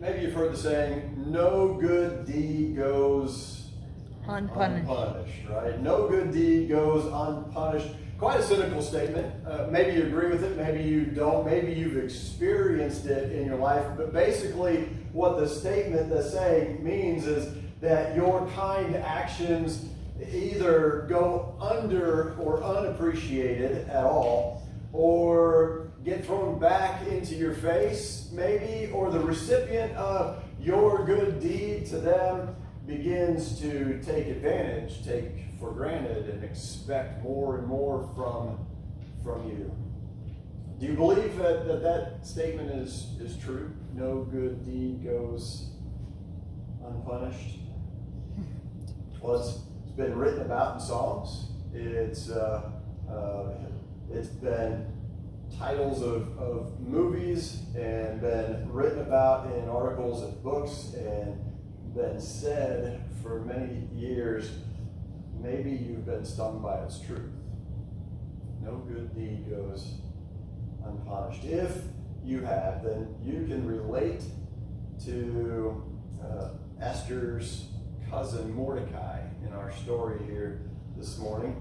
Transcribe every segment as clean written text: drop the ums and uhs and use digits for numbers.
Maybe you've heard the saying, no good deed goes unpunished, right? No good deed goes unpunished. Quite a cynical statement. Maybe you agree with it, maybe you don't, maybe you've experienced it in your life, but basically what the statement, the saying means is that your kind actions either go under or unappreciated at all, or get thrown back into your face, maybe, or the recipient of your good deed to them begins to take advantage, take for granted, and expect more and more from you. Do you believe that statement is true? No good deed goes unpunished? Well, it's been written about in songs. It's been titles of movies and been written about in articles and books and been said for many years. Maybe you've been stung by its truth. No good deed goes unpunished. If you have, then you can relate to Esther's cousin Mordecai in our story here this morning.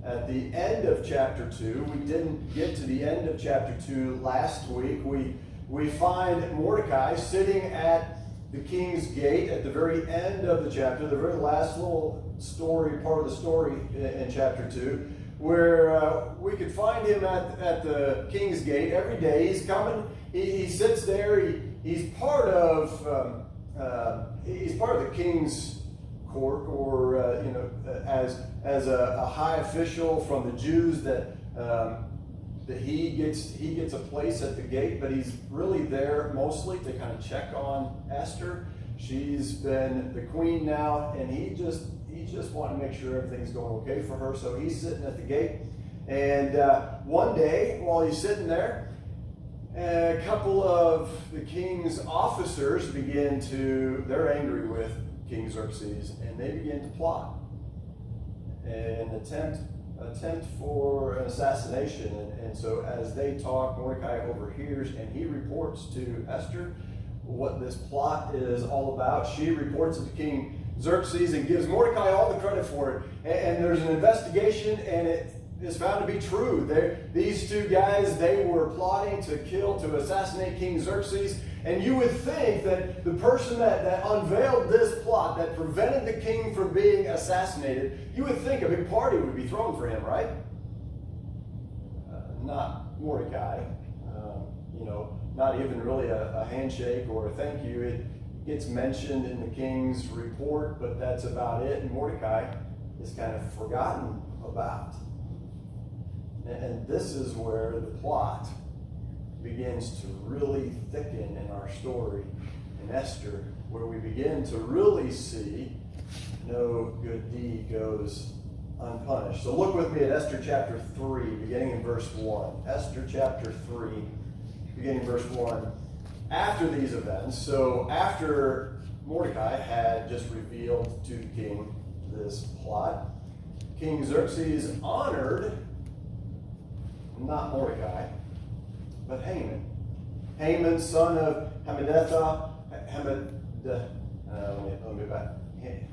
At the end of chapter 2, we didn't get to the end of chapter 2 last week. We find Mordecai sitting at the king's gate at the very end of the chapter, the very last little story, part of the story in chapter 2, where we could find him at the king's gate every day. He's coming, he sits there, he's part of the king's court, or as a high official from the Jews, that he gets a place at the gate, but he's really there mostly to kind of check on Esther. She's been the queen now, and he just wanted to make sure everything's going okay for her. So he's sitting at the gate, and one day while he's sitting there, a couple of the king's officers they're angry with King Xerxes, and they begin to plot an attempt for an assassination. And so as they talk, Mordecai overhears, and he reports to Esther what this plot is all about. She reports it to King Xerxes and gives Mordecai all the credit for it. And there's an investigation, and it is found to be true. These two guys, they were plotting to assassinate King Xerxes. And you would think that the person that unveiled this plot, that prevented the king from being assassinated, you would think a big party would be thrown for him, right? Not Mordecai. Not even really a handshake or a thank you. It gets mentioned in the king's report, but that's about it. And Mordecai is kind of forgotten about. And this is where the plot begins to really thicken in our story in Esther, where we begin to really see no good deed goes unpunished. So look with me at Esther chapter 3, beginning in verse 1. Esther chapter 3, beginning in verse 1. After these events, so after Mordecai had just revealed to the king this plot, King Xerxes honored not Mordecai, but Haman. Haman, son of Hammedatha. Let me back.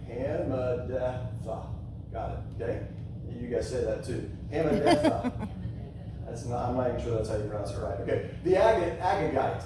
Hammedatha. Got it. Okay? You guys say that too. Hammedatha. I'm not even sure that's how you pronounce it right. Okay. The Agagite.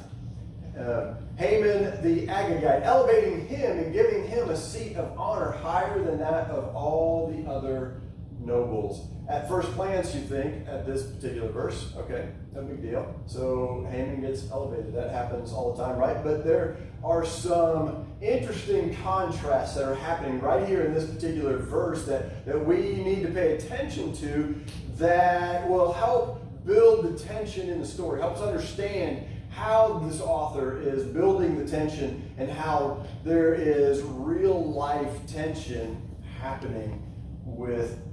Haman the Agagite, elevating him and giving him a seat of honor higher than that of all the other nobles. At first glance, you think, at this particular verse, okay, no big deal. So Haman gets elevated. That happens all the time, right? But there are some interesting contrasts that are happening right here in this particular verse that we need to pay attention to, that will help build the tension in the story, help us understand how this author is building the tension and how there is real life tension happening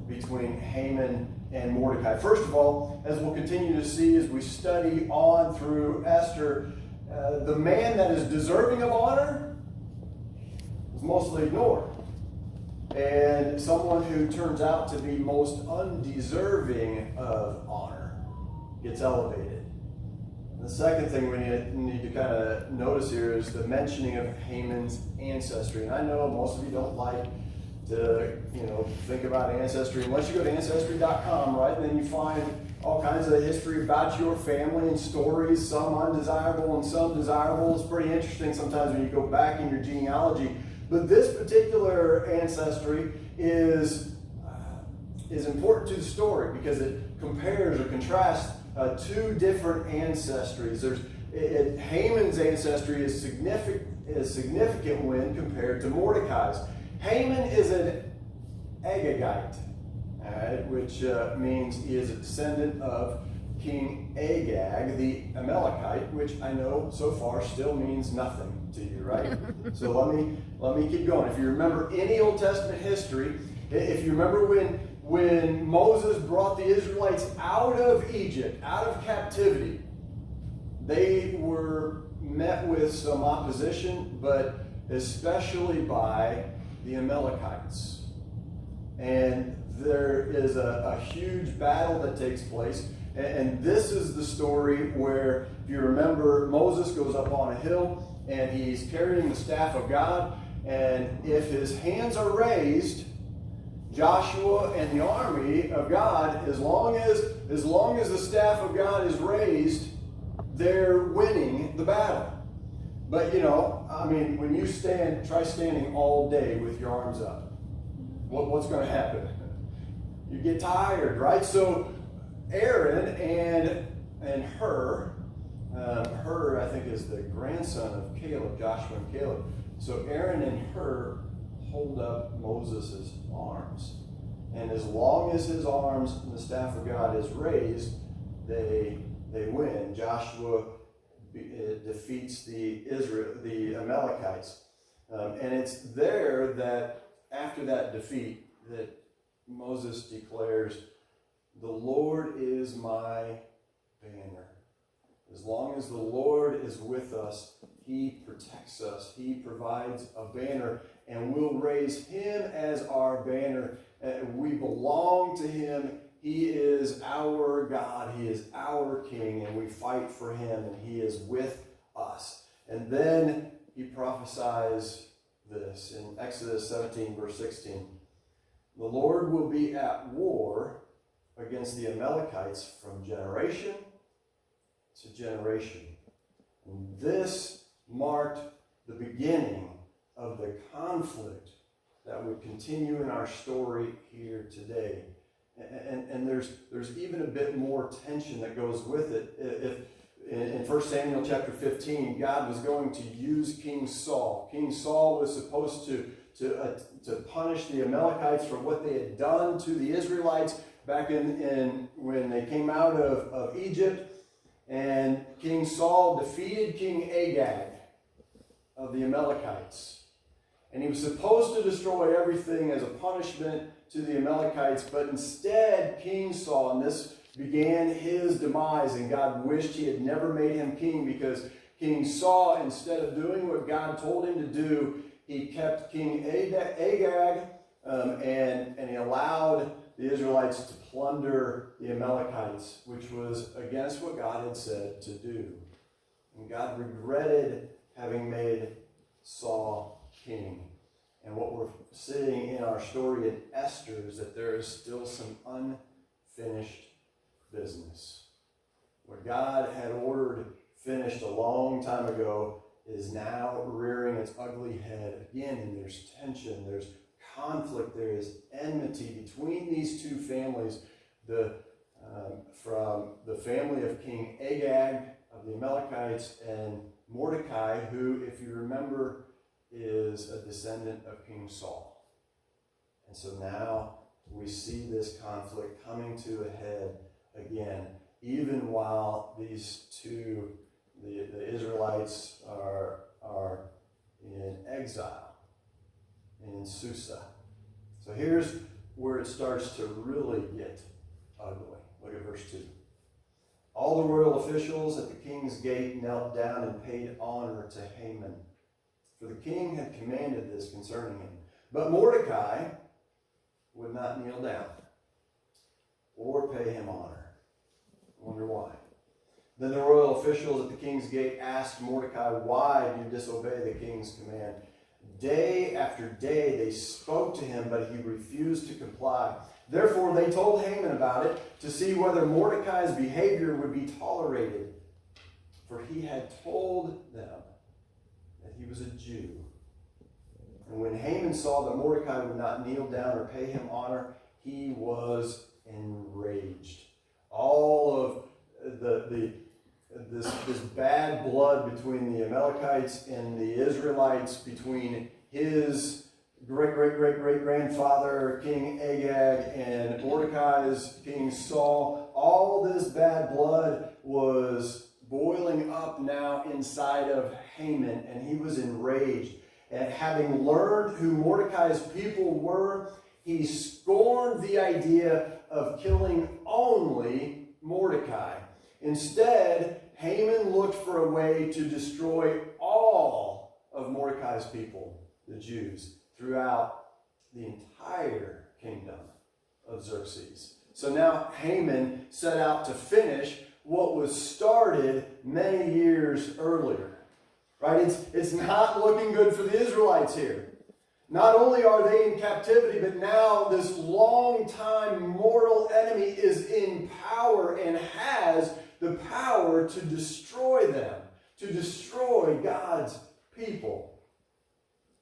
between Haman and Mordecai. First of all, as we'll continue to see as we study on through Esther, the man that is deserving of honor is mostly ignored. And someone who turns out to be most undeserving of honor gets elevated. The second thing we need to kind of notice here is the mentioning of Haman's ancestry. And I know most of you don't like to, think about ancestry unless you go to Ancestry.com, right? And then you find all kinds of history about your family and stories, some undesirable and some desirable. It's pretty interesting sometimes when you go back in your genealogy. But this particular ancestry is important to the story because it compares or contrasts two different ancestries. Haman's ancestry is significant when compared to Mordecai's. Haman is an Agagite, which means he is a descendant of King Agag, the Amalekite, which I know so far still means nothing to you, right? So let me keep going. If you remember any Old Testament history, if you remember when Moses brought the Israelites out of Egypt, out of captivity, they were met with some opposition, but especially by the Amalekites. And there is a huge battle that takes place. And this is the story where, if you remember, Moses goes up on a hill and he's carrying the staff of God. And if his hands are raised, Joshua and the army of God, as long as the staff of God is raised, they're winning the battle. But when you try standing all day with your arms up, what's going to happen? You get tired, right? So Aaron and Hur, I think is the grandson of Caleb, Joshua and Caleb. So Aaron and Hur hold up Moses' arms. And as long as his arms and the staff of God is raised, they win. Joshua defeats the Amalekites. And it's there that after that defeat that Moses declares, "The Lord is my banner." As long as the Lord is with us, he protects us. He provides a banner, and we'll raise him as our banner. We belong to him. He is our God. He is our King, and we fight for him, and he is with us. And then he prophesies this in Exodus 17, verse 16. "The Lord will be at war against the Amalekites from generation to generation." And this marked the beginning of the conflict that would continue in our story here today. And there's even a bit more tension that goes with it. If in 1 Samuel chapter 15, God was going to use King Saul. King Saul was supposed to punish the Amalekites for what they had done to the Israelites back in when they came out of Egypt. And King Saul defeated King Agag of the Amalekites. And he was supposed to destroy everything as a punishment to the Amalekites, but instead King Saul, and this began his demise, and God wished he had never made him king, because King Saul, instead of doing what God told him to do, he kept King Agag, and he allowed the Israelites to plunder the Amalekites, which was against what God had said to do. And God regretted having made Saul king. And what we're seeing in our story in Esther is that there is still some unfinished business. What God had ordered finished a long time ago is now rearing its ugly head again, and there's tension, there's conflict, there is enmity between these two families, from the family of King Agag of the Amalekites and Mordecai, who, if you remember, is a descendant of King Saul. And so now we see this conflict coming to a head again, even while these two, the Israelites are in exile in Susa. So here's where it starts to really get ugly. Look at verse 2. "All the royal officials at the king's gate knelt down and paid honor to Haman, for the king had commanded this concerning him. But Mordecai would not kneel down or pay him honor." I wonder why. Then the royal officials at the king's gate asked Mordecai, "Why do you disobey the king's command?" Day after day they spoke to him, but he refused to comply. Therefore they told Haman about it to see whether Mordecai's behavior would be tolerated. For he had told them that he was a Jew. And when Haman saw that Mordecai would not kneel down or pay him honor, he was enraged. All of this bad blood between the Amalekites and the Israelites, between his great-great-great-great-grandfather, King Agag, and Mordecai's King Saul, all this bad blood was boiling up now inside of Haman, and he was enraged. And having learned who Mordecai's people were, he scorned the idea of killing only Mordecai. Instead, Haman looked for a way to destroy all of Mordecai's people, the Jews, throughout the entire kingdom of Xerxes. So now Haman set out to finish what was started many years earlier. Right? It's not looking good for the Israelites here. Not only are they in captivity, but now this long-time mortal enemy is in power and has the power to destroy them, to destroy God's people.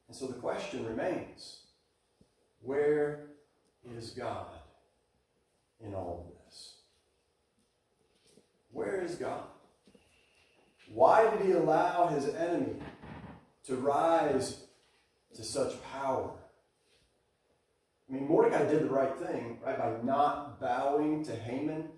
And so the question remains, where is God in all of this? Where is God? Why did he allow his enemy to rise to such power? I mean, Mordecai did the right thing, right, by not bowing to Haman.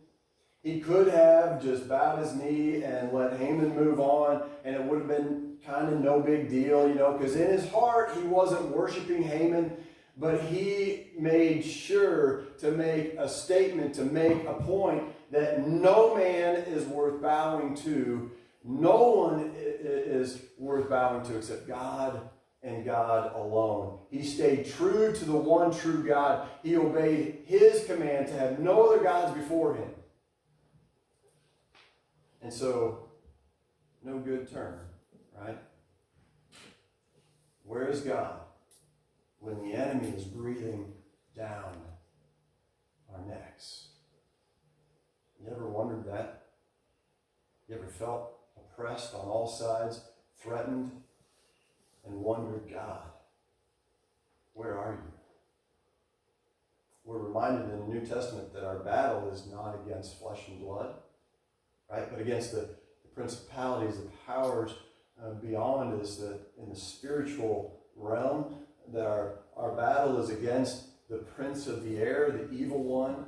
He could have just bowed his knee and let Haman move on, and it would have been kind of no big deal, because in his heart he wasn't worshiping Haman, but he made sure to make a statement, to make a point that no man is worth bowing to. No one is worth bowing to except God and God alone. He stayed true to the one true God. He obeyed his command to have no other gods before him. And so, no good turn, right? Where is God when the enemy is breathing down our necks? You ever wondered that? You ever felt oppressed on all sides, threatened, and wondered, God, where are you? We're reminded in the New Testament that our battle is not against flesh and blood, right? But against the principalities, the powers beyond us, that in the spiritual realm, that our battle is against the prince of the air, the evil one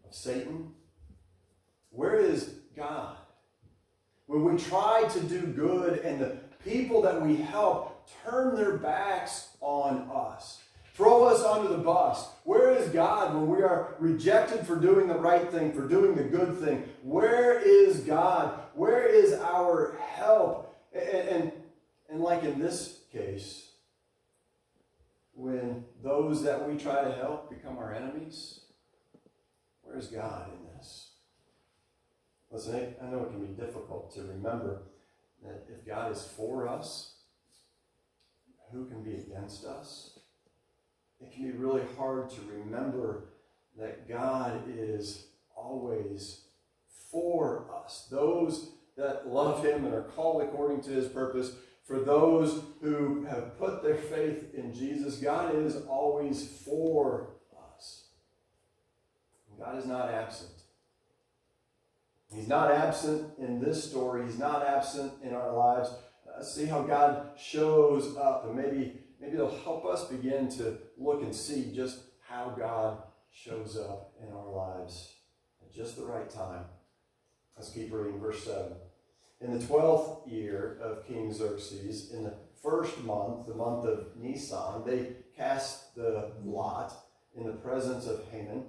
of Satan. Where is God? When we try to do good and the people that we help turn their backs on us, throw us under the bus, where is God when we are rejected for doing the right thing, for doing the good thing? Where is God? Where is our help? And like in this case, when those that we try to help become our enemies, where is God in this? Listen, I know it can be difficult to remember that if God is for us, who can be against us? It can be really hard to remember that God is always for us. Those that love him and are called according to his purpose, for those who have put their faith in Jesus, God is always for us. God is not absent. He's not absent in this story. He's not absent in our lives. See how God shows up, and maybe it'll help us begin to look and see just how God shows up in our lives at just the right time. Let's keep reading verse 7. In the 12th year of King Xerxes, in the first month, the month of Nisan, they cast the lot in the presence of Haman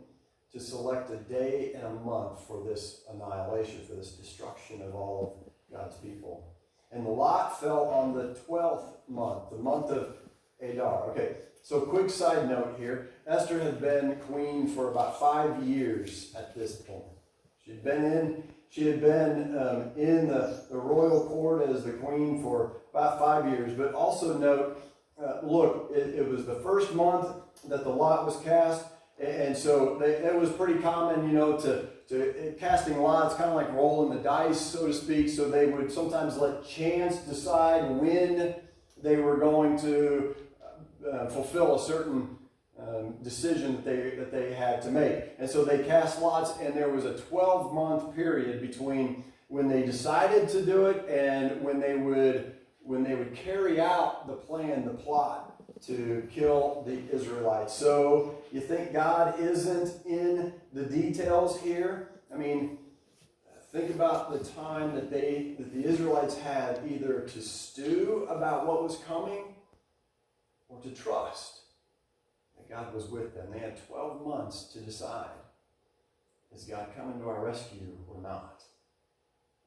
to select a day and a month for this annihilation, for this destruction of all of God's people. And the lot fell on the 12th month, the month of Adar. Okay, so quick side note here. Esther had been queen for about 5 years at this point. She'd been in She had been in the royal court as the queen for about 5 years. But also note, look, it was the first month that the lot was cast. And so it was pretty common, to casting lots, kind of like rolling the dice, so to speak. So they would sometimes let chance decide when they were going to fulfill a certain decision that they had to make. And so they cast lots, and there was a 12-month period between when they decided to do it and when they would carry out the plan, the plot to kill the Israelites. So you think God isn't in the details here? I mean, think about the time that the Israelites had either to stew about what was coming or to trust that God was with them. They had 12 months to decide, is God coming to our rescue or not?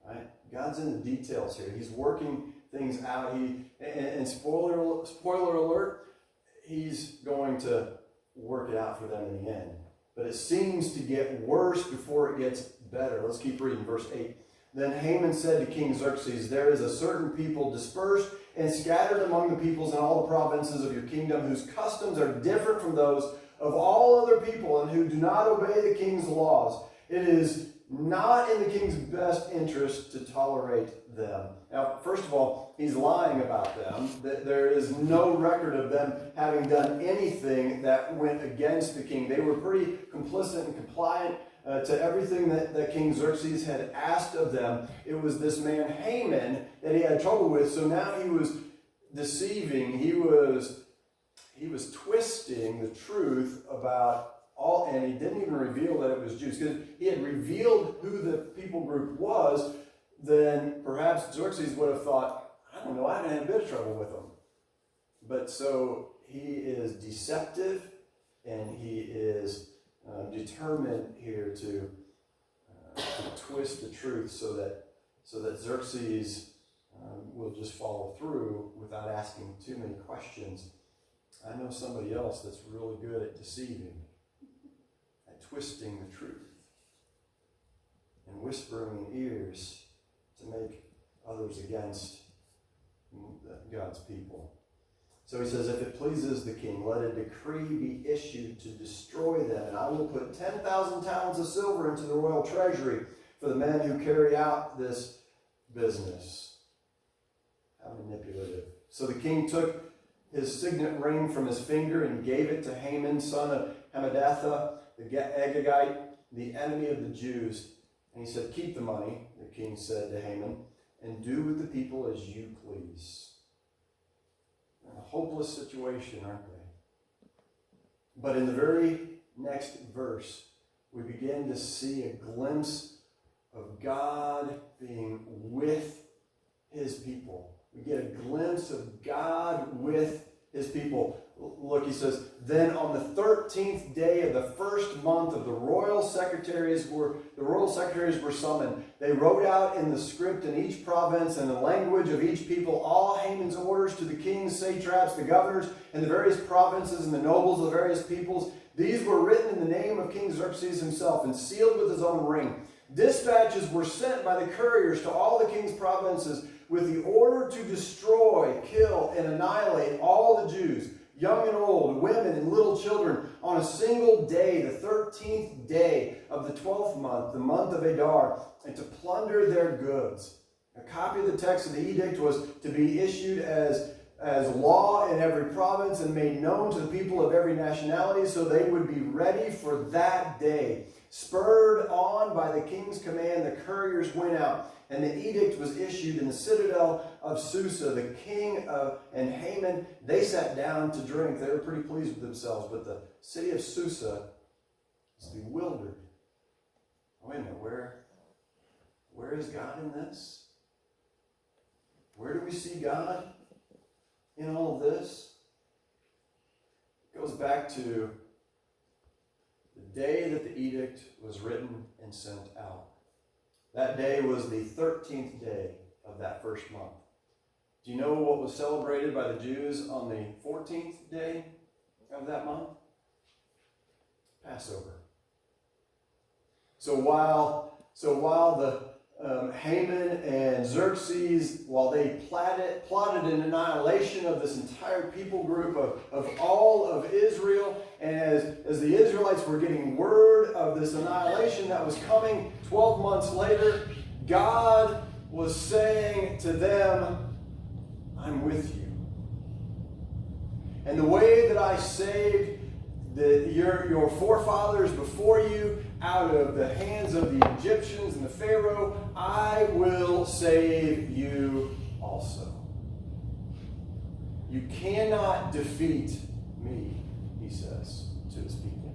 Right? God's in the details here. He's working things out. And spoiler alert, He's going to work it out for them in the end. But it seems to get worse before it gets better. Let's keep reading, verse 8. Then Haman said to King Xerxes, there is a certain people dispersed and scattered among the peoples in all the provinces of your kingdom, whose customs are different from those of all other people, and who do not obey the king's laws. It is not in the king's best interest to tolerate them. Now, first of all, he's lying about them. There is no record of them having done anything that went against the king. They were pretty complicit and compliant to everything that King Xerxes had asked of them. It was this man Haman that he had trouble with. So now he was deceiving. He was twisting the truth about all, and he didn't even reveal that it was Jews. Because he had revealed who the people group was, then perhaps Xerxes would have thought, I don't know, I had a bit of trouble with them. But so he is deceptive, and he is determined here to twist the truth so that Xerxes will just follow through without asking too many questions. I know somebody else that's really good at deceiving, at twisting the truth, and whispering in ears to make others against God's people. So he says, if it pleases the king, let a decree be issued to destroy them, and I will put 10,000 talents of silver into the royal treasury for the men who carry out this business. How manipulative. So the king took his signet ring from his finger and gave it to Haman, son of Hammedatha, the Agagite, the enemy of the Jews. And he said, keep the money, the king said to Haman, and do with the people as you please. A hopeless situation, aren't they? But in the very next verse, we begin to see a glimpse of God being with his people. We get a glimpse of God with his people. Look, he says, then on the 13th day of the first month of the royal secretaries were summoned. They wrote out in the script in each province and the language of each people all Haman's orders to the kings, satraps, the governors, and the various provinces and the nobles of the various peoples. These were written in the name of King Xerxes himself and sealed with his own ring. Dispatches were sent by the couriers to all the king's provinces with the order to destroy, kill, and annihilate all the Jews, young and old, women and little children, on a single day, the 13th day of the 12th month, the month of Adar, and to plunder their goods. A copy of the text of the edict was to be issued as law in every province and made known to the people of every nationality so they would be ready for that day. Spurred on by the king's command, the couriers went out, and the edict was issued in the citadel of Susa. The king and Haman, they sat down to drink. They were pretty pleased with themselves, but the city of Susa was bewildered. Wait a minute, where is God in this? Where do we see God in all of this? It goes back to the day that the edict was written and sent out. That day was the 13th day of that first month. Do you know what was celebrated by the Jews on the 14th day of that month? Passover. So while Haman and Xerxes, while they plotted an annihilation of this entire people group of all of Israel, and as the Israelites were getting word of this annihilation that was coming 12 months later, God was saying to them, I'm with you. And the way that I saved your forefathers before you out of the hands of the Egyptians and the Pharaoh, I will save you also. You cannot defeat me, he says to his people.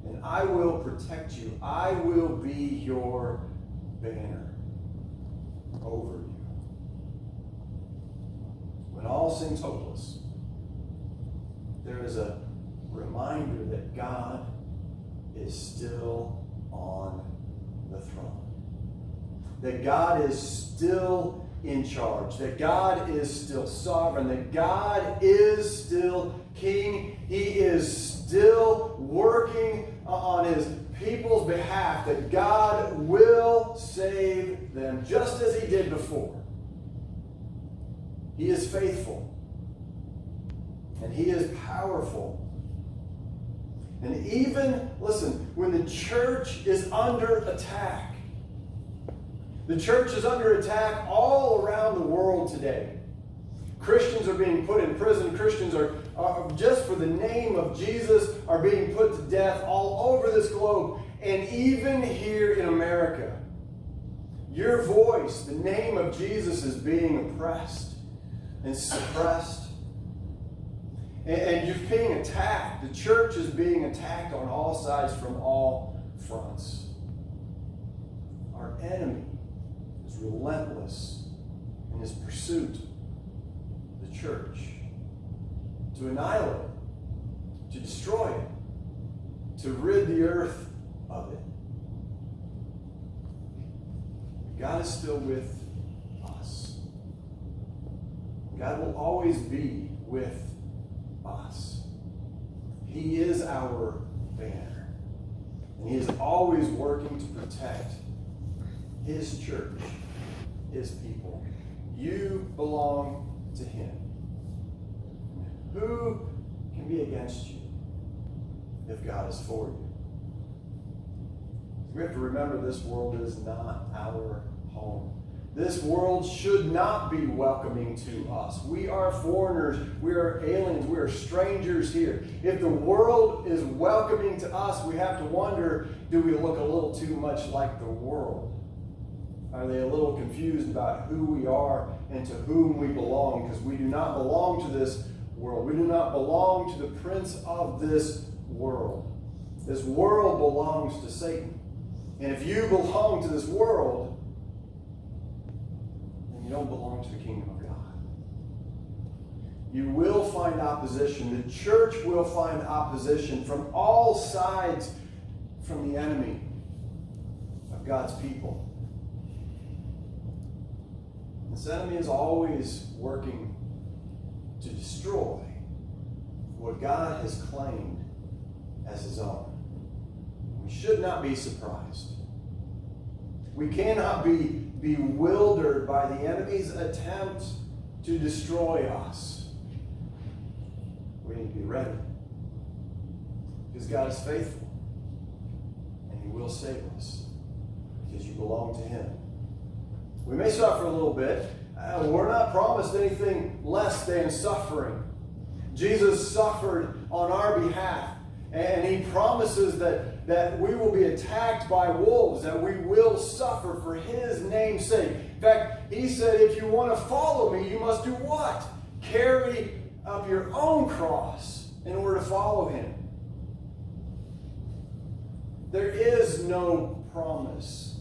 And I will protect you. I will be your banner over you. When all seems hopeless, there is a reminder that God is still on the throne. That God is still in charge. That God is still sovereign. That God is still king. He is still working on his people's behalf. That God will save them just as he did before. He is faithful. And he is powerful. And even, listen, when the church is under attack, the church is under attack all around the world today. Christians are being put in prison. Christians are just for the name of Jesus, are being put to death all over this globe. And even here in America, your voice, the name of Jesus, is being oppressed and suppressed. And you're being attacked. The church is being attacked on all sides from all fronts. Our enemy is relentless in his pursuit of the church. To annihilate it, to destroy it, to rid the earth of it. God is still with us. God will always be with us. He is our banner. And he is always working to protect his church, his people. You belong to him. Who can be against you if God is for you? We have to remember this world is not our home. This world should not be welcoming to us. We are foreigners. We are aliens. We are strangers here. If the world is welcoming to us, we have to wonder, do we look a little too much like the world? Are they a little confused about who we are and to whom we belong? Because we do not belong to this world. We do not belong to the prince of this world. This world belongs to Satan. And if you belong to this world, you don't belong to the kingdom of God. You will find opposition. The church will find opposition from all sides from the enemy of God's people. This enemy is always working to destroy what God has claimed as his own. We should not be surprised. We cannot be bewildered by the enemy's attempt to destroy us. We need to be ready. Because God is faithful. And he will save us. Because you belong to him. We may suffer a little bit. We're not promised anything less than suffering. Jesus suffered on our behalf. And he promises that we will be attacked by wolves, that we will suffer for his name's sake. In fact, he said, if you want to follow me, you must do what? Carry up your own cross in order to follow him. There is no promise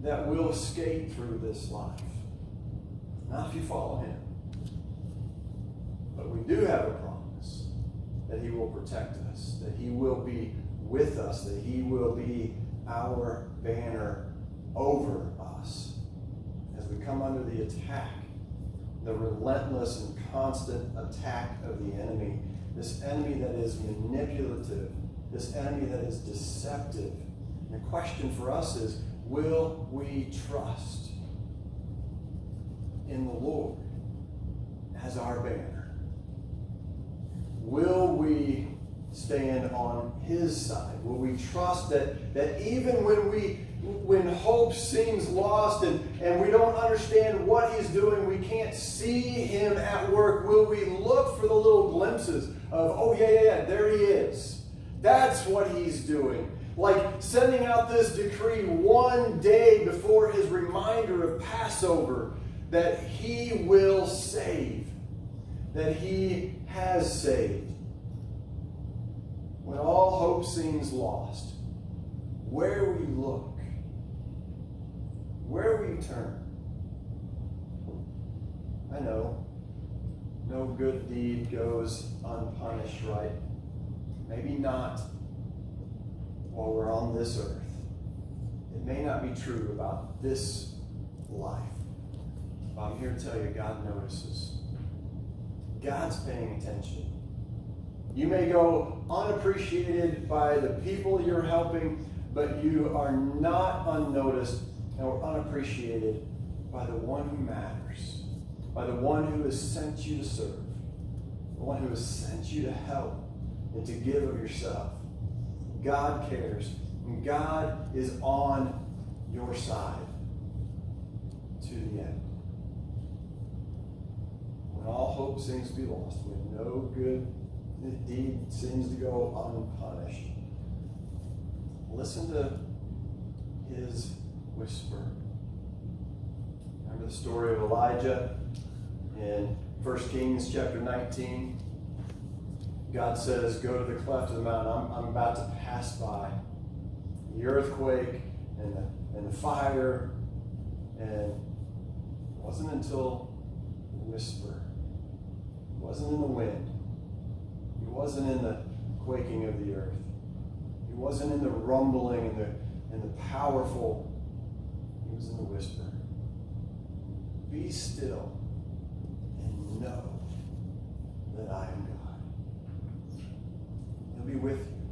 that we'll escape through this life. Not if you follow him. But we do have a promise that he will protect us, that he will be with us, that he will be our banner over us as we come under the attack, the relentless and constant attack of the enemy, this enemy that is manipulative, this enemy that is deceptive. And the question for us is, will we trust in the Lord as our banner? Will we stand on his side? Will we trust that even when hope seems lost and we don't understand what he's doing, we can't see him at work, will we look for the little glimpses of, oh yeah, there he is. That's what he's doing. Like sending out this decree one day before his reminder of Passover that he will save, that he has saved. When all hope seems lost, where we look, where we turn. I know, no good deed goes unpunished, right? Maybe not while we're on this earth. It may not be true about this life. But I'm here to tell you, God notices. God's paying attention. You may go unappreciated by the people you're helping, but you are not unnoticed or unappreciated by the one who matters, by the one who has sent you to serve, the one who has sent you to help and to give of yourself. God cares, and God is on your side to the end. When all hope seems to be lost, when no good deed seems to go unpunished, listen to his whisper. Remember the story of Elijah in 1 Kings chapter 19? God says, go to the cleft of the mountain. I'm about to pass by. The earthquake and the fire. And it wasn't until the whisper. It wasn't in the wind. It wasn't in the quaking of the earth. It wasn't in the rumbling and the powerful. It was in the whisper. Be still and know that I am God. He'll be with you.